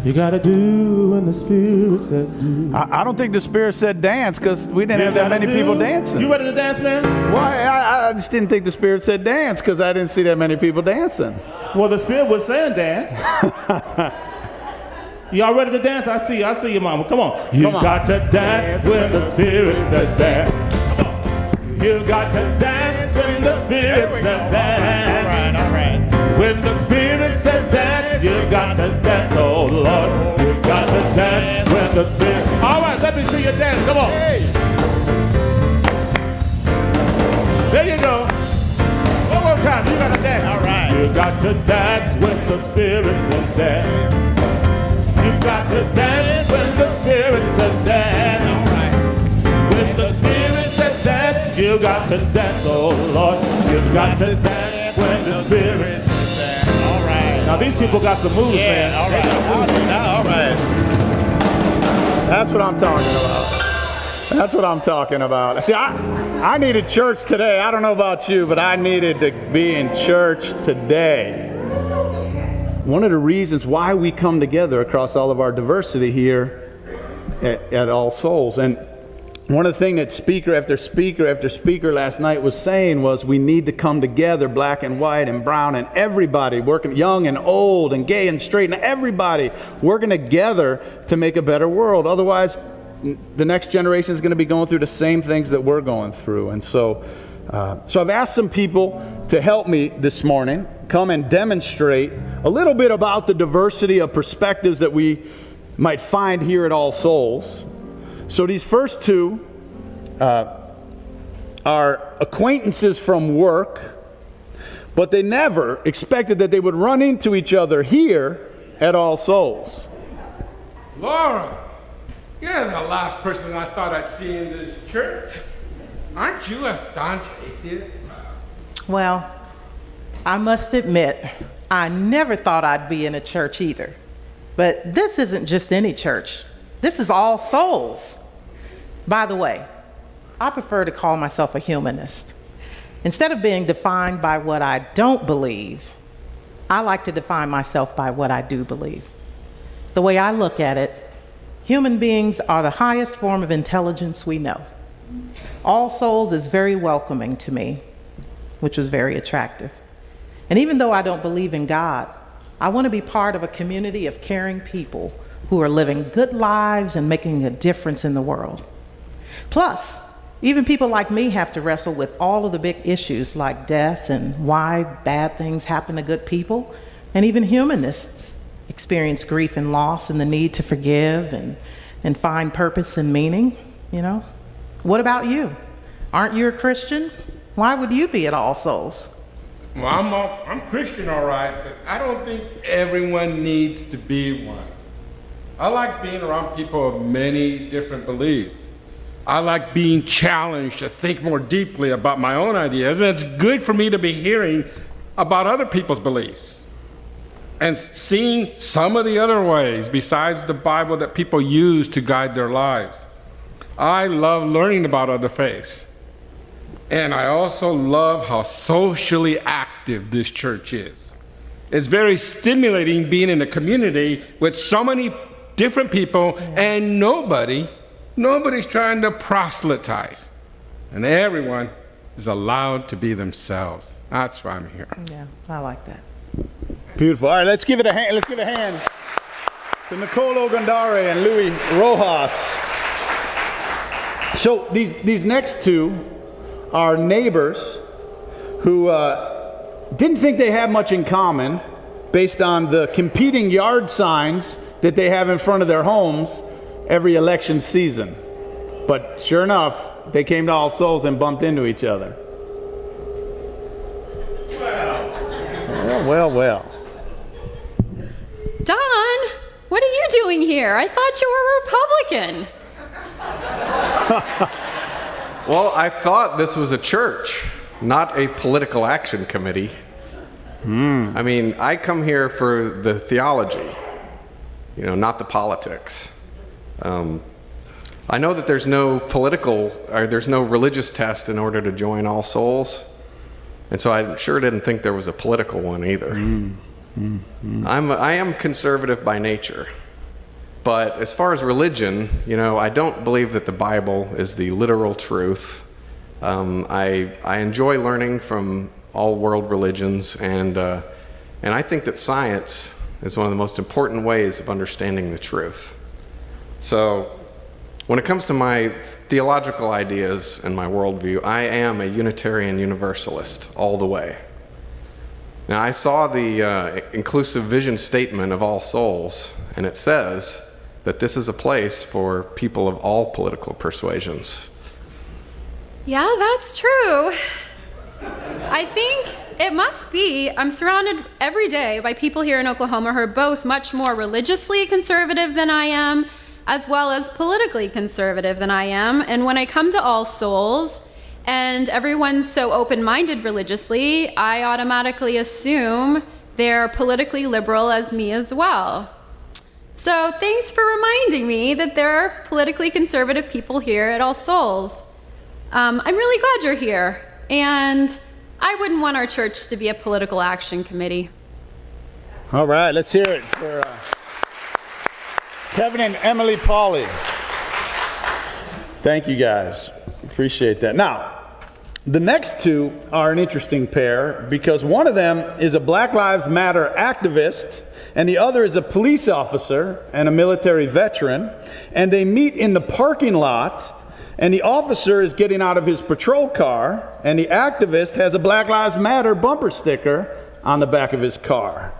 You gotta do when the Spirit says do. I don't think the Spirit said dance because we didn't have that many people dancing. You ready to dance, man? Why? I just didn't think the Spirit said dance because I didn't see that many people dancing. Well, the Spirit was saying dance. Y'all ready to dance? I see you, mama. Come on. You got to dance when the Spirit says dance. Come on. You got to dance when the Spirit says dance. All right. When the Spirit says dance, you got to dance, oh Lord. You got to dance when the Spirit. All right, let me see you dance. Come on. Hey. There you go. One more time. You got to dance. All right. You got to dance when the Spirit says dance. You got to dance when the Spirit says dance. All right. When the Spirit says dance, you got to dance, oh Lord. You got to dance when the Spirit says dance. All right. Now these people got some moves, man. All right. All right. That's what I'm talking about. That's what I'm talking about. See, I needed church today. I don't know about you, but I needed to be in church today. One of the reasons why we come together across all of our diversity here at All Souls, and one of the things that speaker after speaker after speaker last night was saying was we need to come together, black and white and brown and everybody working, young and old and gay and straight, and everybody working together to make a better world. Otherwise, the next generation is going to be going through the same things that we're going through. And so I've asked some people to help me this morning, come and demonstrate a little bit about the diversity of perspectives that we might find here at All Souls. So these first two are acquaintances from work, but they never expected that they would run into each other here at All Souls. Laura, you're the last person I thought I'd see in this church. Aren't you a staunch atheist? Well, I must admit, I never thought I'd be in a church either. But this isn't just any church. This is All Souls. By the way, I prefer to call myself a humanist. Instead of being defined by what I don't believe, I like to define myself by what I do believe. The way I look at it, human beings are the highest form of intelligence we know. All Souls is very welcoming to me, which was very attractive. And even though I don't believe in God, I want to be part of a community of caring people who are living good lives and making a difference in the world. Plus, even people like me have to wrestle with all of the big issues like death and why bad things happen to good people. And even humanists experience grief and loss and the need to forgive and find purpose and meaning, you know? What about you? Aren't you a Christian? Why would you be at All Souls? Well, I'm Christian, all right, but I don't think everyone needs to be one. I like being around people of many different beliefs. I like being challenged to think more deeply about my own ideas, and it's good for me to be hearing about other people's beliefs and seeing some of the other ways besides the Bible that people use to guide their lives. I love learning about other faiths. And I also love how socially active this church is. It's very stimulating being in a community with so many different people, and nobody's trying to proselytize. And everyone is allowed to be themselves. That's why I'm here. Yeah, I like that. Beautiful. All right, let's give it a hand. Let's give a hand to Nicole Ogandare and Louis Rojas. So these next two are neighbors who didn't think they had much in common based on the competing yard signs that they have in front of their homes every election season. But sure enough, they came to All Souls and bumped into each other. Well. Don, what are you doing here? I thought you were a Republican. Well, I thought this was a church, not a political action committee. I mean, I come here for the theology, not the politics. I know that there's no there's no religious test in order to join All Souls, and so I sure didn't think there was a political one either. I am conservative by nature. But as far as religion, I don't believe that the Bible is the literal truth. I enjoy learning from all world religions, and I think that science is one of the most important ways of understanding the truth. So when it comes to my theological ideas and my worldview, I am a Unitarian Universalist all the way. Now, I saw the inclusive vision statement of All Souls, and it says that this is a place for people of all political persuasions. Yeah, that's true. I think it must be. I'm surrounded every day by people here in Oklahoma who are both much more religiously conservative than I am, as well as politically conservative than I am. And when I come to All Souls, and everyone's so open-minded religiously, I automatically assume they're politically liberal as me as well. So thanks for reminding me that there are politically conservative people here at All Souls. I'm really glad you're here, and I wouldn't want our church to be a political action committee. All right, let's hear it for Kevin and Emily Pauley. Thank you, guys. Appreciate that. Now, the next two are an interesting pair because one of them is a Black Lives Matter activist and the other is a police officer and a military veteran, and they meet in the parking lot, and the officer is getting out of his patrol car, and the activist has a Black Lives Matter bumper sticker on the back of his car.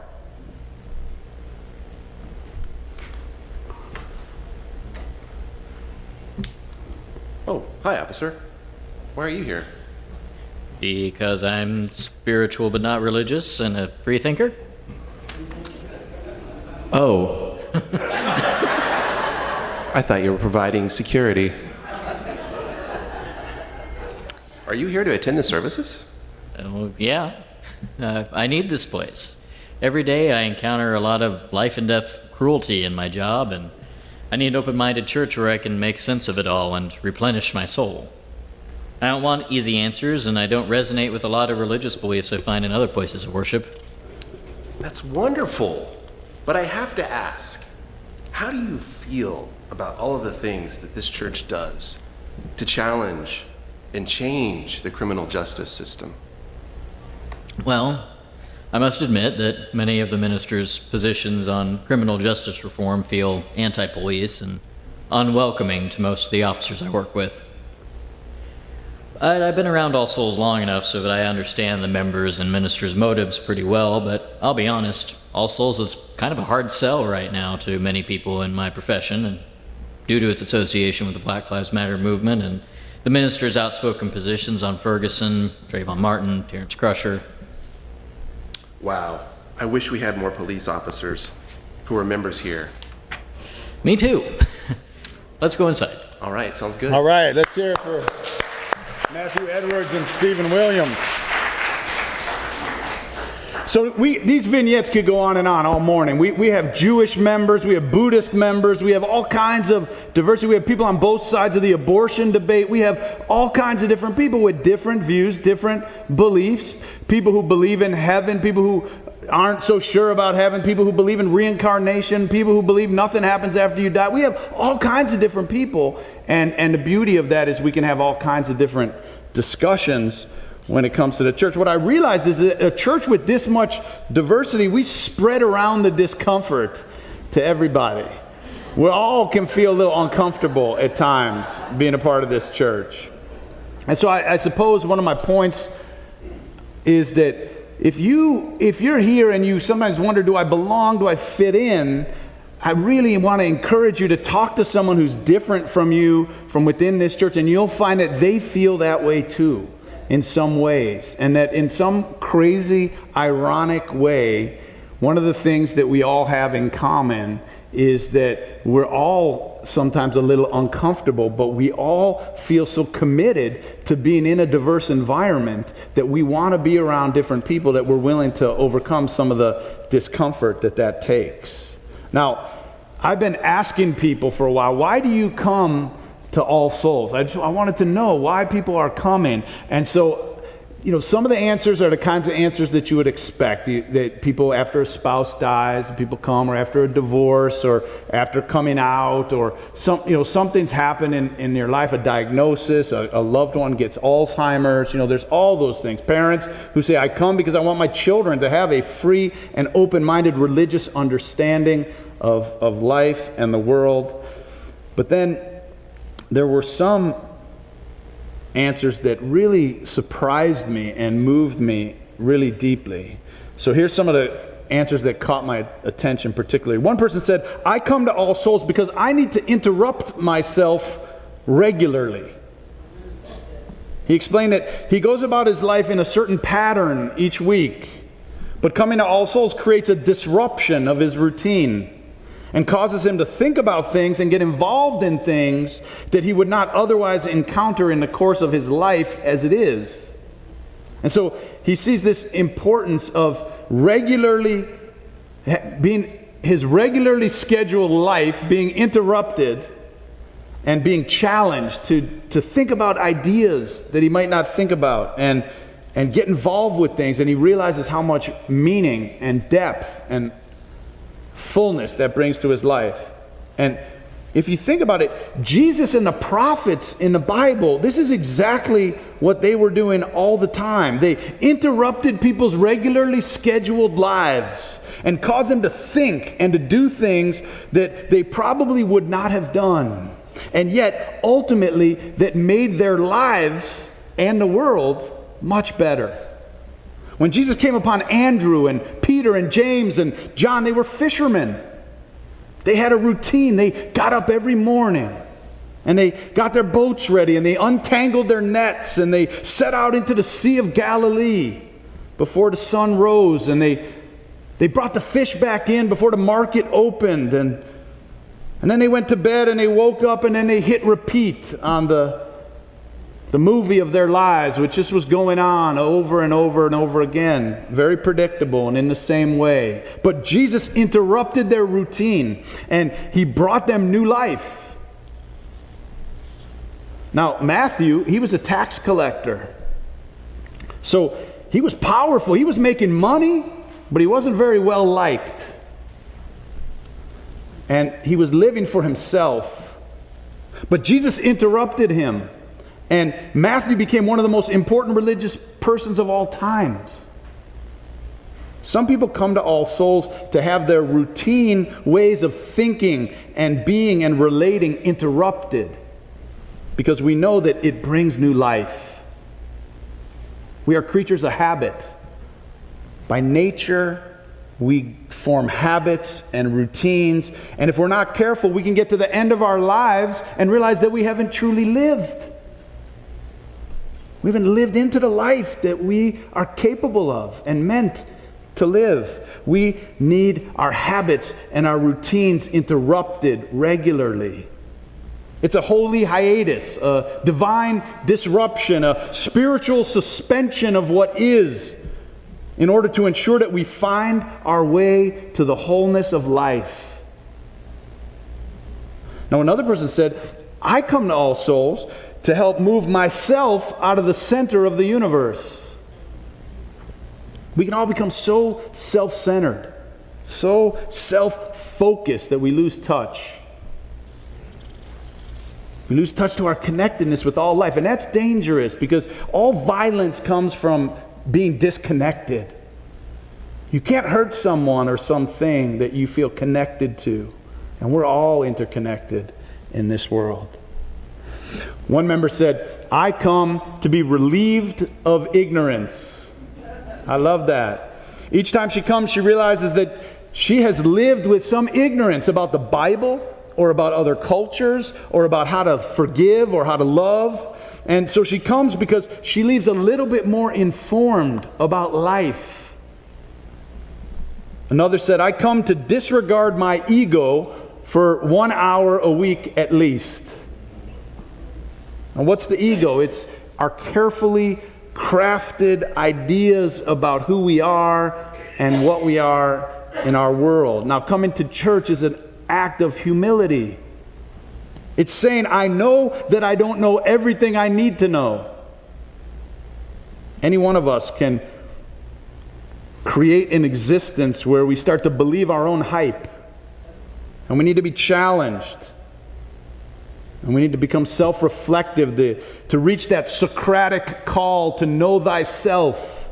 Oh, hi, officer. Why are you here? Because I'm spiritual but not religious and a free thinker? Oh. I thought you were providing security. Are you here to attend the services? Oh, yeah. I need this place. Every day I encounter a lot of life and death cruelty in my job, and I need an open-minded church where I can make sense of it all and replenish my soul. I don't want easy answers, and I don't resonate with a lot of religious beliefs I find in other places of worship. That's wonderful. But I have to ask, how do you feel about all of the things that this church does to challenge and change the criminal justice system? Well, I must admit that many of the ministers' positions on criminal justice reform feel anti-police and unwelcoming to most of the officers I work with. I've been around All Souls long enough so that I understand the members' and ministers' motives pretty well, but I'll be honest, All Souls is kind of a hard sell right now to many people in my profession, and due to its association with the Black Lives Matter movement and the ministers' outspoken positions on Ferguson, Trayvon Martin, Terrence Crusher. Wow. I wish we had more police officers who are members here. Me too. Let's go inside. All right, sounds good. All right, let's hear it for Matthew Edwards and Stephen Williams. So these vignettes could go on and on all morning. We have Jewish members, we have Buddhist members, we have all kinds of diversity. We have people on both sides of the abortion debate. We have all kinds of different people with different views, different beliefs, people who believe in heaven, people who aren't so sure about heaven, people who believe in reincarnation, people who believe nothing happens after you die. We have all kinds of different people, and the beauty of that is we can have all kinds of different discussions when it comes to the church. What I realized is that a church with this much diversity, we spread around the discomfort to everybody. We all can feel a little uncomfortable at times being a part of this church. And so I suppose one of my points is that if you're here and you sometimes wonder, do I belong, do I fit in, I really want to encourage you to talk to someone who's different from you, from within this church, and you'll find that they feel that way too, in some ways. And that in some crazy, ironic way, one of the things that we all have in common is that we're all sometimes a little uncomfortable, but we all feel so committed to being in a diverse environment that we want to be around different people, that we're willing to overcome some of the discomfort that takes. Now, I've been asking people for a while, why do you come to All Souls? I wanted to know why people are coming. And so some of the answers are the kinds of answers that you would expect. That people, after a spouse dies, people come, or after a divorce, or after coming out, or something's happened in your life, a diagnosis, a loved one gets Alzheimer's. There's all those things. Parents who say, I come because I want my children to have a free and open-minded religious understanding of life and the world. But then there were some answers that really surprised me and moved me really deeply. So here's some of the answers that caught my attention particularly. One person said, I come to All Souls because I need to interrupt myself regularly. He explained that he goes about his life in a certain pattern each week, but coming to All Souls creates a disruption of his routine and causes him to think about things and get involved in things that he would not otherwise encounter in the course of his life as it is. And so he sees this importance of his regularly scheduled life being interrupted and being challenged to think about ideas that he might not think about and get involved with things. And he realizes how much meaning and depth and fullness that brings to his life. And if you think about it, Jesus and the prophets in the Bible, this is exactly what they were doing all the time. They interrupted people's regularly scheduled lives and caused them to think and to do things that they probably would not have done, and yet ultimately that made their lives and the world much better. When Jesus came upon Andrew and Peter and James and John, they were fishermen. They had a routine. They got up every morning and they got their boats ready and they untangled their nets and they set out into the Sea of Galilee before the sun rose, and they brought the fish back in before the market opened, and then they went to bed and they woke up and then they hit repeat on the movie of their lives, which just was going on over and over and over again. Very predictable and in the same way. But Jesus interrupted their routine and he brought them new life. Now, Matthew, he was a tax collector. So he was powerful. He was making money, but he wasn't very well liked. And he was living for himself. But Jesus interrupted him. And Matthew became one of the most important religious persons of all times. Some people come to All Souls to have their routine ways of thinking and being and relating interrupted, because we know that it brings new life. We are creatures of habit. By nature, we form habits and routines, and if we're not careful, we can get to the end of our lives and realize that we haven't truly lived. We haven't lived into the life that we are capable of and meant to live. We need our habits and our routines interrupted regularly. It's a holy hiatus, a divine disruption, a spiritual suspension of what is, in order to ensure that we find our way to the wholeness of life. Now, another person said, I come to All Souls to help move myself out of the center of the universe. We can all become so self-centered, so self-focused that we lose touch. We lose touch to our connectedness with all life, and that's dangerous because all violence comes from being disconnected. You can't hurt someone or something that you feel connected to, and we're all interconnected in this world. One member said, I come to be relieved of ignorance. I love that. Each time she comes, she realizes that she has lived with some ignorance about the Bible or about other cultures or about how to forgive or how to love. And so she comes because she leaves a little bit more informed about life. Another said, I come to disregard my ego for 1 hour a week at least. And what's the ego? It's our carefully crafted ideas about who we are and what we are in our world. Now, coming to church is an act of humility. It's saying, I know that I don't know everything I need to know. Any one of us can create an existence where we start to believe our own hype. And we need to be challenged. And we need to become self-reflective to reach that Socratic call to know thyself.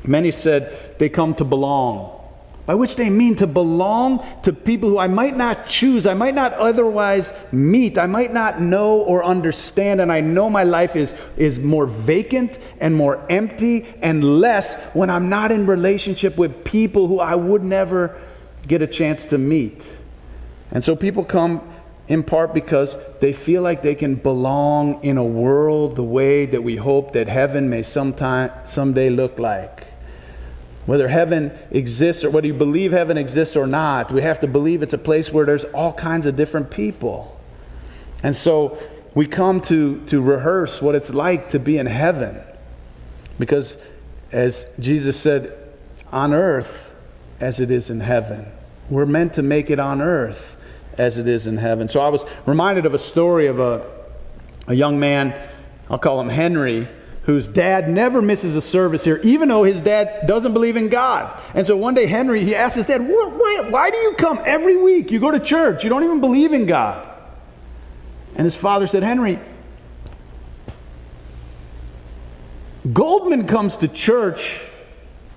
Many said they come to belong, by which they mean to belong to people who I might not choose, I might not otherwise meet, I might not know or understand, and I know my life is more vacant and more empty and less when I'm not in relationship with people who I would never get a chance to meet. And so people come in part because they feel like they can belong in a world the way that we hope that heaven may someday look like. Whether heaven exists or whether you believe heaven exists or not, we have to believe it's a place where there's all kinds of different people. And so we come to rehearse what it's like to be in heaven. Because as Jesus said, on earth as it is in heaven. We're meant to make it on earth as it is in heaven. So I was reminded of a story of a young man, I'll call him Henry, whose dad never misses a service here, even though his dad doesn't believe in God. And so one day Henry, he asked his dad, why do you come every week? You go to church. You don't even believe in God. And his father said, Henry, Goldman comes to church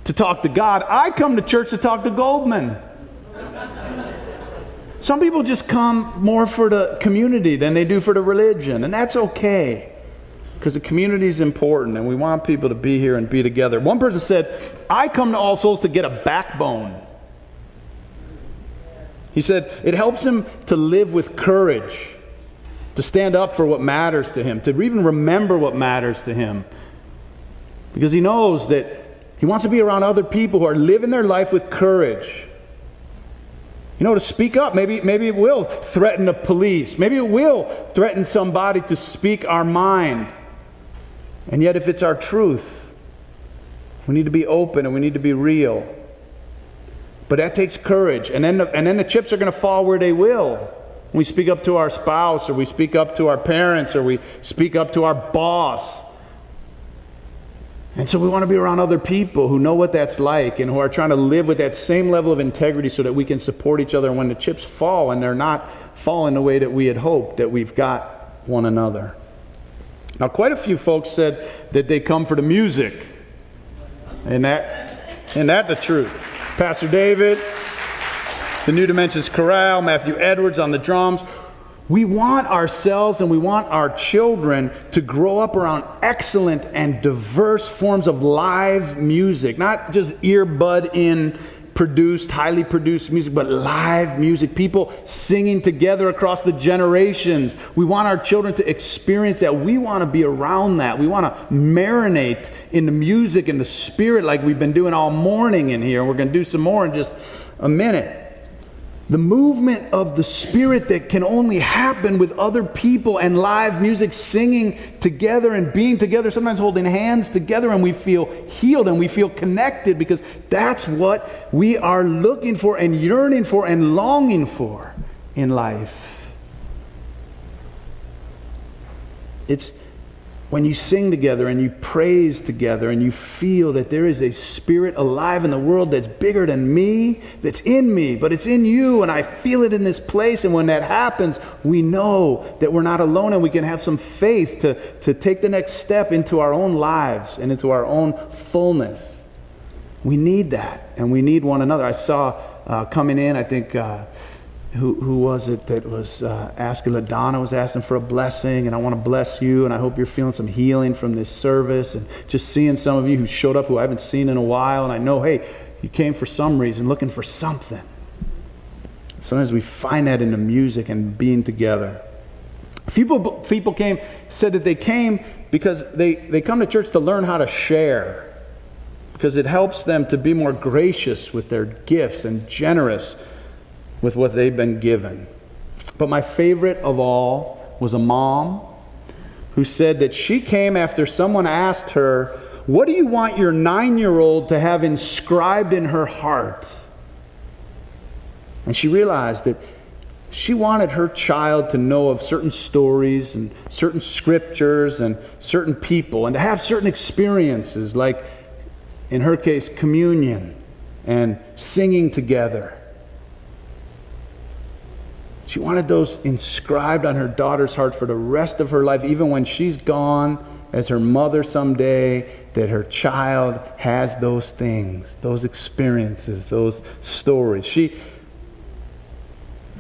to talk to God. I come to church to talk to Goldman. Some people just come more for the community than they do for the religion, and that's okay. Because the community is important, and we want people to be here and be together. One person said, I come to All Souls to get a backbone. He said, it helps him to live with courage, to stand up for what matters to him, to even remember what matters to him. Because he knows that he wants to be around other people who are living their life with courage. You know, to speak up. Maybe it will threaten the police. Maybe it will threaten somebody to speak our mind. And yet if it's our truth, we need to be open and we need to be real. But that takes courage. And then the chips are going to fall where they will. When we speak up to our spouse, or we speak up to our parents, or we speak up to our boss. And so we want to be around other people who know what that's like and who are trying to live with that same level of integrity so that we can support each other when the chips fall and they're not falling the way that we had hoped, that we've got one another. Now, quite a few folks said that they come for the music. Isn't that the truth? Pastor David, the New Dimensions Chorale, Matthew Edwards on the drums. We want ourselves and we want our children to grow up around excellent and diverse forms of live music. Not just earbud-in produced, highly produced music, but live music. People singing together across the generations. We want our children to experience that. We want to be around that. We want to marinate in the music and the spirit like we've been doing all morning in here. We're going to do some more in just a minute. The movement of the Spirit that can only happen with other people and live music, singing together and being together, sometimes holding hands together, and we feel healed and we feel connected because that's what we are looking for and yearning for and longing for in life. It's when you sing together and you praise together and you feel that there is a spirit alive in the world that's bigger than me, that's in me, but it's in you, and I feel it in this place. And when that happens, we know that we're not alone and we can have some faith to take the next step into our own lives and into our own fullness. We need that, and we need one another. I saw coming in, I think, who was it that was asking? LaDonna was asking for a blessing, and I want to bless you, and I hope you're feeling some healing from this service, and just seeing some of you who showed up who I haven't seen in a while, and I know, hey, you came for some reason, looking for something. Sometimes we find that in the music and being together. People said that they came because they come to church to learn how to share, because it helps them to be more gracious with their gifts and generous with what they've been given. But my favorite of all was a mom who said that she came after someone asked her, what do you want your 9-year-old to have inscribed in her heart? And she realized that she wanted her child to know of certain stories and certain scriptures and certain people and to have certain experiences, like in her case, communion and singing together. She wanted those inscribed on her daughter's heart for the rest of her life, even when she's gone as her mother someday, that her child has those things, those experiences, those stories. She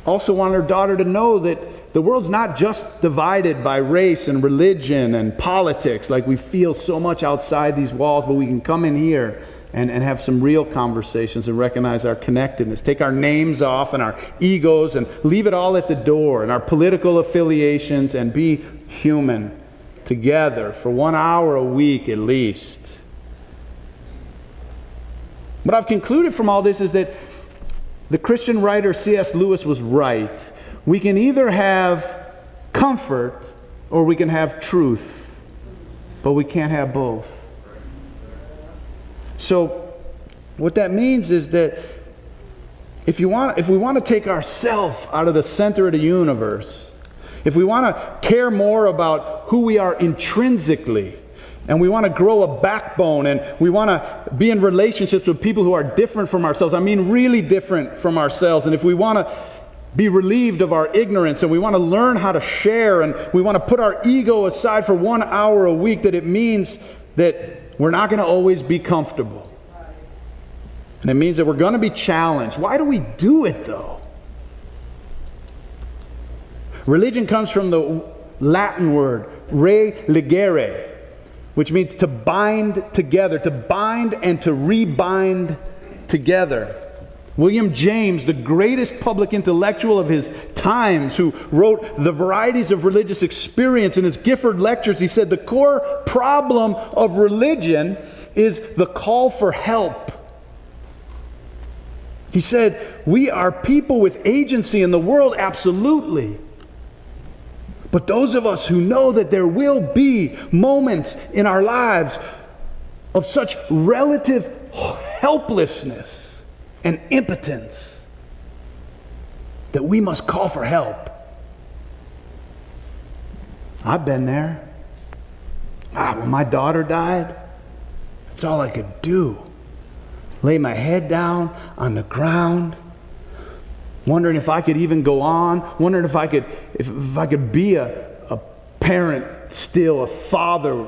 also wanted her daughter to know that the world's not just divided by race and religion and politics, like we feel so much outside these walls, but we can come in here and have some real conversations and recognize our connectedness. Take our names off and our egos and leave it all at the door and our political affiliations and be human together for 1 hour a week at least. What I've concluded from all this is that the Christian writer C.S. Lewis was right. We can either have comfort or we can have truth, but we can't have both. So what that means is that if we want to take ourselves out of the center of the universe, if we want to care more about who we are intrinsically, and we want to grow a backbone, and we want to be in relationships with people who are different from ourselves, I mean really different from ourselves, and if we want to be relieved of our ignorance, and we want to learn how to share, and we want to put our ego aside for 1 hour a week, that it means that we're not going to always be comfortable. And it means that we're going to be challenged. Why do we do it, though? Religion comes from the Latin word, religere, which means to bind together, to bind and to rebind together. William James, the greatest public intellectual of his times, who wrote The Varieties of Religious Experience, in his Gifford Lectures, he said the core problem of religion is the call for help. He said, we are people with agency in the world, absolutely. But those of us who know that there will be moments in our lives of such relative helplessness and impotence that we must call for help. I've been there. When my daughter died, that's all I could do. Lay my head down on the ground, wondering if I could even go on, wondering if I could be a parent still, a father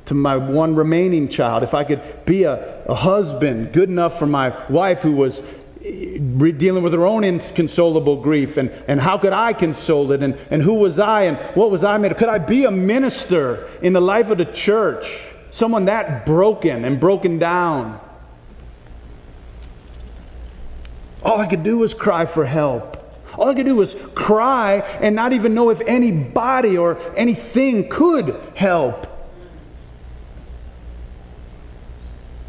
to my one remaining child, if I could be a husband good enough for my wife who was dealing with her own inconsolable grief, and how could I console it, and who was I, and what was I made of? Could I be a minister in the life of the church, someone that broken and broken down? All I could do was cry for help. All I could do was cry and not even know if anybody or anything could help.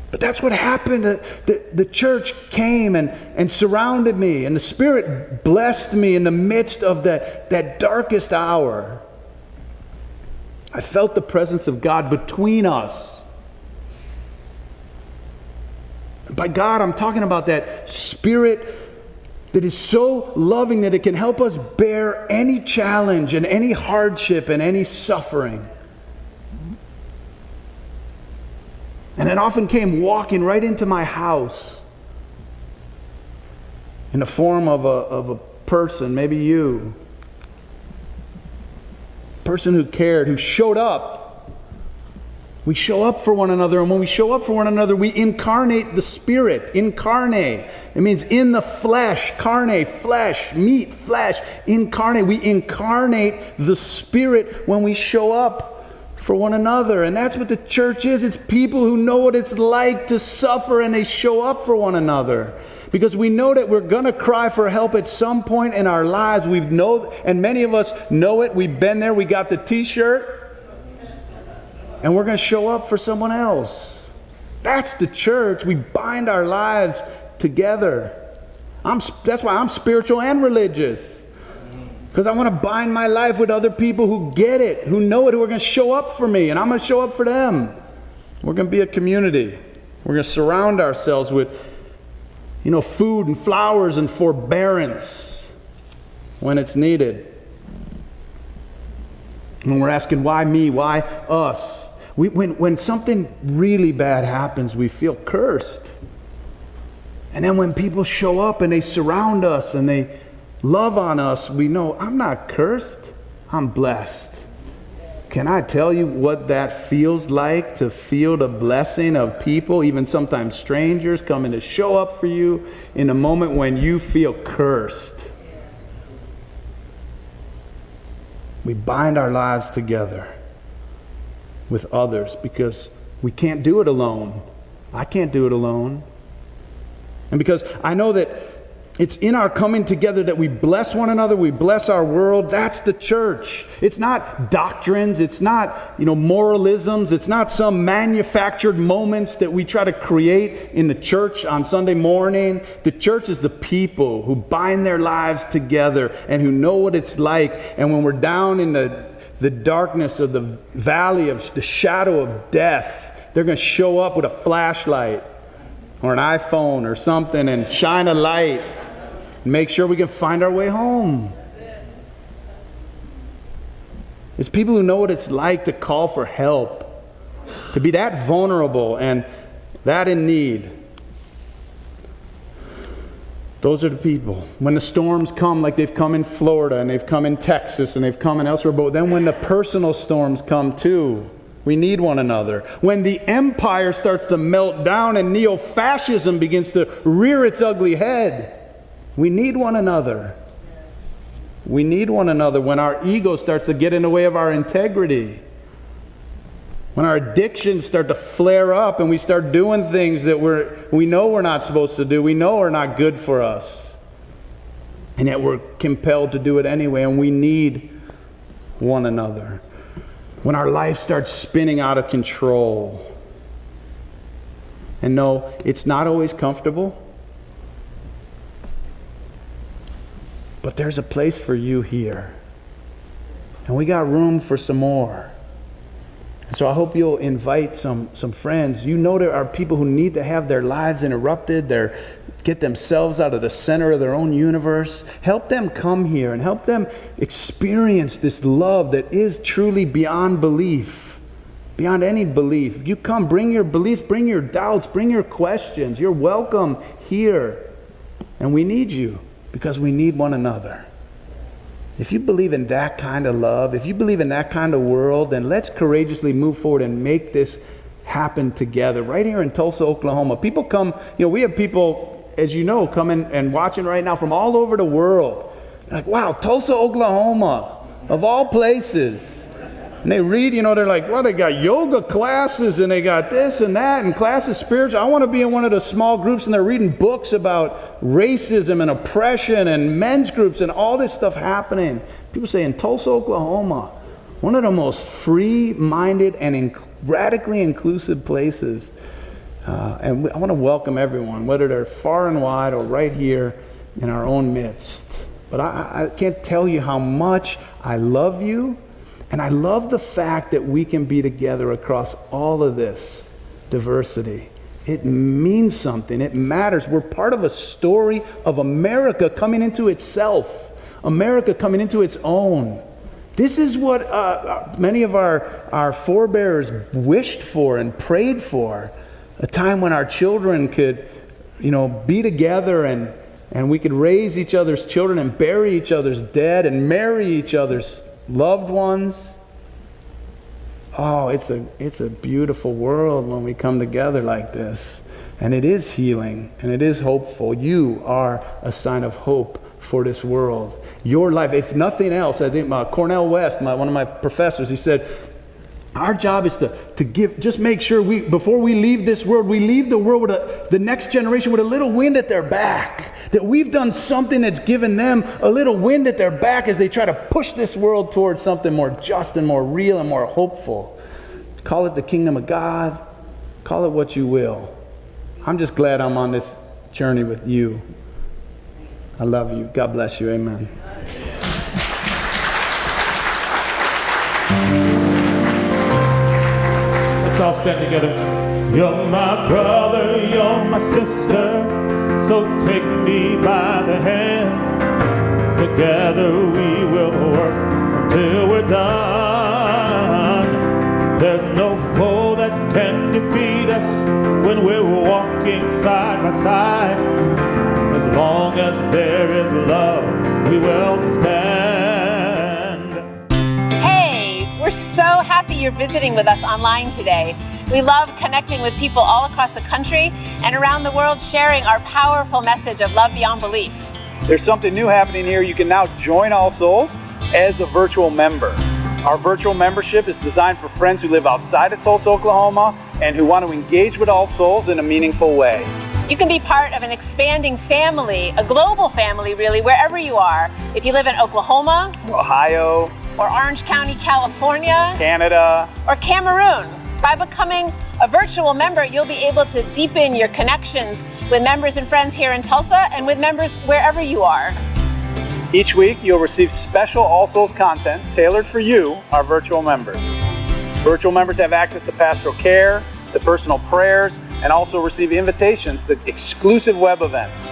But that's what happened. The church came and surrounded me, and the Spirit blessed me in the midst of that darkest hour. I felt the presence of God between us. By God, I'm talking about that Spirit that is so loving that it can help us bear any challenge and any hardship and any suffering. And it often came walking right into my house in the form of a person, maybe you. A person who cared, who showed up. We show up for one another, and when we show up for one another, we incarnate the Spirit. Incarnate. It means in the flesh. Carne, flesh. Meat, flesh. Incarnate. We incarnate the Spirit when we show up for one another. And that's what the church is. It's people who know what it's like to suffer, and they show up for one another. Because we know that we're going to cry for help at some point in our lives. And many of us know it. We've been there. We got the t-shirt. And we're going to show up for someone else. That's the church. We bind our lives together. That's why I'm spiritual and religious. Because I want to bind my life with other people who get it, who know it, who are going to show up for me, and I'm going to show up for them. We're going to be a community. We're going to surround ourselves with, food and flowers and forbearance. when it's needed. When we're asking, why me? Why us? When something really bad happens, we feel cursed. And then when people show up and they surround us and they love on us, we know, I'm not cursed, I'm blessed. Can I tell you what that feels like, to feel the blessing of people, even sometimes strangers, coming to show up for you in a moment when you feel cursed? We bind our lives together with others because we can't do it alone. I can't do it alone. And because I know that it's in our coming together that we bless one another, we bless our world. That's the church. It's not doctrines, it's not, moralisms, it's not some manufactured moments that we try to create in the church on Sunday morning. The church is the people who bind their lives together and who know what it's like. And when we're down in the darkness of the valley of the shadow of death, they're going to show up with a flashlight or an iPhone or something and shine a light. Make sure we can find our way home. It's people who know what it's like to call for help, to be that vulnerable and that in need. Those are the people. When the storms come, like they've come in Florida and they've come in Texas and they've come in elsewhere, but then when the personal storms come too, we need one another. When the empire starts to melt down and neo-fascism begins to rear its ugly head, we need one another. We need one another when our ego starts to get in the way of our integrity. When our addictions start to flare up and we start doing things that we know we're not supposed to do, we know are not good for us, and yet we're compelled to do it anyway, and we need one another. When our life starts spinning out of control. And no, it's not always comfortable. But there's a place for you here. And we got room for some more. And so I hope you'll invite some friends. You know there are people who need to have their lives interrupted, get themselves out of the center of their own universe. Help them come here and help them experience this love that is truly beyond belief, beyond any belief. You come, bring your beliefs, bring your doubts, bring your questions. You're welcome here. And we need you. Because we need one another. If you believe in that kind of love, if you believe in that kind of world, then let's courageously move forward and make this happen together. Right here in Tulsa, Oklahoma. People come, we have people, as you know, coming and watching right now from all over the world. They're like, wow, Tulsa, Oklahoma, of all places. And they read, they're like, well, they got yoga classes and they got this and that and classes spiritual. I want to be in one of the small groups, and they're reading books about racism and oppression and men's groups and all this stuff happening. People say in Tulsa, Oklahoma, one of the most free-minded and radically inclusive places. And I want to welcome everyone, whether they're far and wide or right here in our own midst. But I can't tell you how much I love you. And I love the fact that we can be together across all of this diversity. It means something. It matters. We're part of a story of America coming into itself. America coming into its own. This is what many of our forebears wished for and prayed for. A time when our children could, be together and we could raise each other's children and bury each other's dead and marry each other's loved ones. Oh, it's a beautiful world when we come together like this. And it is healing and it is hopeful. You are a sign of hope for this world. Your life, if nothing else, I think Cornel West, one of my professors, he said, our job is to give, just make sure before we leave this world, we leave the world with the next generation with a little wind at their back. That we've done something that's given them a little wind at their back as they try to push this world towards something more just and more real and more hopeful. Call it the kingdom of God. Call it what you will. I'm just glad I'm on this journey with you. I love you. God bless you. Amen. Let's all stand together. You're my brother, you're my sister, so take me by the hand. Together when we're walking side by side. As long as there is love, we will stand. Hey, we're so happy you're visiting with us online today. We love connecting with people all across the country and around the world, sharing our powerful message of love beyond belief. There's something new happening here. You can now join All Souls as a virtual member. Our virtual membership is designed for friends who live outside of Tulsa, Oklahoma, and who want to engage with All Souls in a meaningful way. You can be part of an expanding family, a global family really, wherever you are. If you live in Oklahoma, Ohio, or Orange County, California, Canada, or Cameroon. By becoming a virtual member, you'll be able to deepen your connections with members and friends here in Tulsa and with members wherever you are. Each week, you'll receive special All Souls content tailored for you, our virtual members. Virtual members have access to pastoral care, to personal prayers, and also receive invitations to exclusive web events.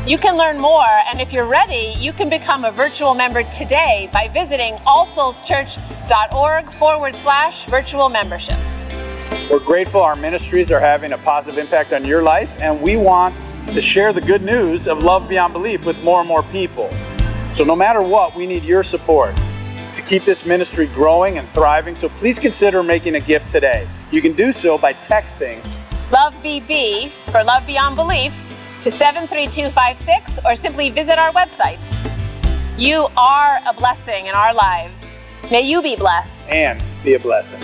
You can learn more, and if you're ready, you can become a virtual member today by visiting allsoulschurch.org/virtual membership. We're grateful our ministries are having a positive impact on your life, and we want to share the good news of love beyond belief with more and more people. So no matter what, we need your support to keep this ministry growing and thriving, so please consider making a gift today. You can do so by texting LOVEBB for Love Beyond Belief to 73256 or simply visit our website. You are a blessing in our lives. May you be blessed and be a blessing.